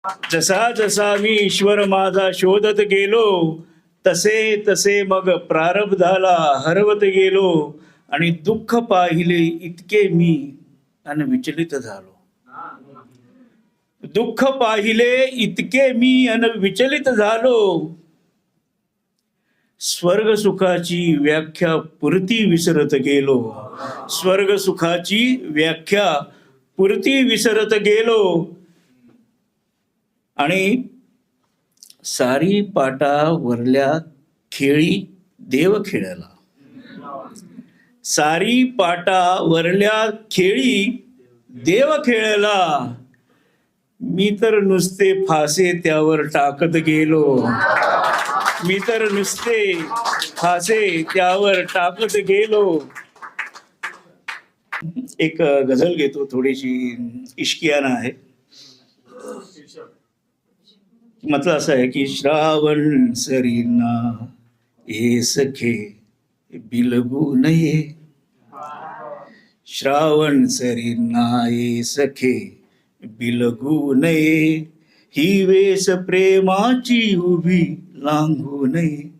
जसा जसा मी ईश्वर माझा शोधत गेलो, तसे तसे मग प्रारब्धाला हरवत गेलो, आणि दुःख पाहिले इतके मी अन विचलित झालो. दुःख पाहिले इतके मी अन विचलित झालो. स्वर्ग सुखाची व्याख्या पुरती विसरत गेलो. स्वर्ग सुखाची व्याख्या पुरती विसरत गेलो. आणि सारी पाटा वरल्या खेळी देव खेळला. सारी पाटा वरल्या खेळी देव खेळला. मी तर नुसते फासे त्यावर टाकत गेलो. मी तर नुसते फासे त्यावर टाकत गेलो. एक गझल घेतो, थोडीशी इश्कियाना आहे. मतलब असं आहे की श्रावण सरीना हे सखे बिलगू नये. श्रावण सरीना हे सखे बिलगू नये. ही वेस प्रेमाची उभी लांघू नये.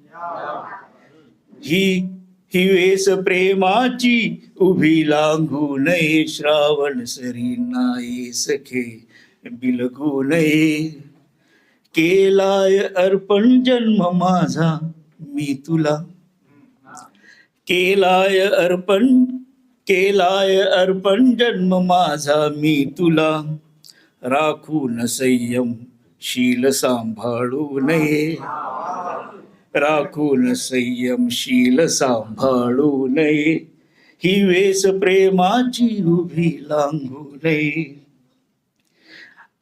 ही वेस प्रेमाची उभी लांघू नये. श्रावण सरीना हे सखे बिलगू नये. केलाय अर्पण जन्म माझा मी तुला. केलाय अर्पण जन्म माझा मी तुला. राखून संयम शील सांभाळू नये. राखून संयम शील सांभाळू नये. ही वेस प्रेमाची उभी लांघू नये.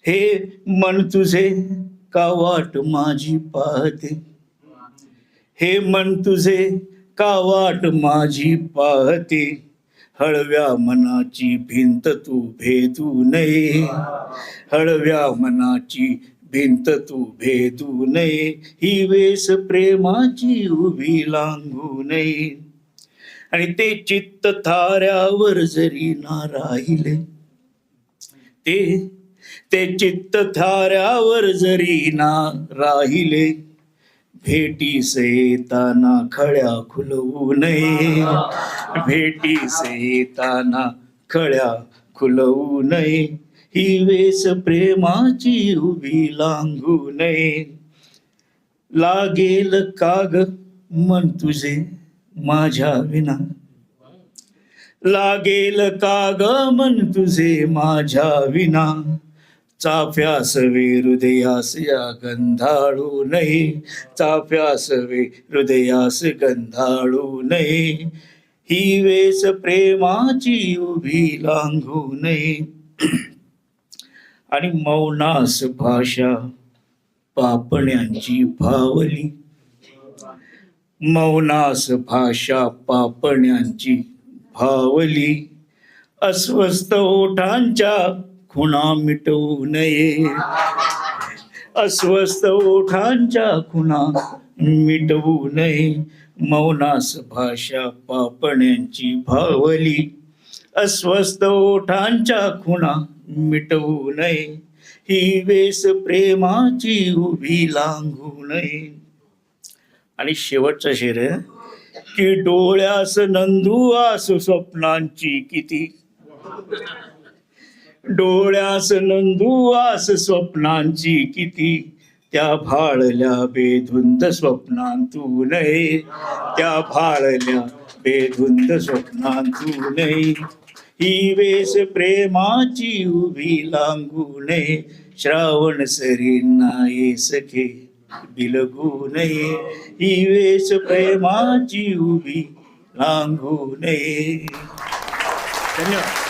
हे मन तुझे का वाट माझी पाहते. हे मन तुझे का वाट माझी पाहते. हळव्या मनाची भिंत तू भेदू नये. हळव्या मनाची भिंत तू भेदू नये. ही वेस प्रेमाची उभी लांघू नये. आणि ते चित्त थाऱ्यावर जरी ना राहिले. ते चित्त थाऱ्यावर जरी ना राहिले. भेटीस येताना खळ्या खुलवू नये. भेटीस येताना खळ्या खुलवू नये. ही वेस प्रेमाची उभी लांघू नये. लागेल काग मन तुझे माझ्या विना. लागेल काग मन तुझे माझ्या विना. चाफ्यास वे हृदयास या गंधाळू नये. चाफ्यास वे हृदयास गंधाळू नये. ही वेस प्रेमाची उभी लांघू नये. आणि मौनास भाषा पापण्यांची भावली. मौनास भाषा पापण्यांची भावली. अस्वस्थ ओठांच्या खुणा मिटवू नये. अस्वस्थ ओठांच्या खुणा मिटवू नये. मौनास भाषा पापण्यांची भावली. अस्वस्थ ओठांच्या खुणा मिटवू नये. ही वेस प्रेमाची उभी लांघू नये. आणि शेवटचा शेर आहे की डोळ्यास नंदू आस स्वप्नांची किती. डोळ्यास नंदू आस स्वप्नांची किती. त्या भाळल्या बेधुंद स्वप्नांतू नये. त्या भाळल्या बेधुंद स्वप्नांतू नये. ही वेस प्रेमाची उभी लांघू नये. श्रावण सरींना ये सखे बिलगू नये. ही वेस प्रेमाची उभी लांघू नये. धन्यवाद.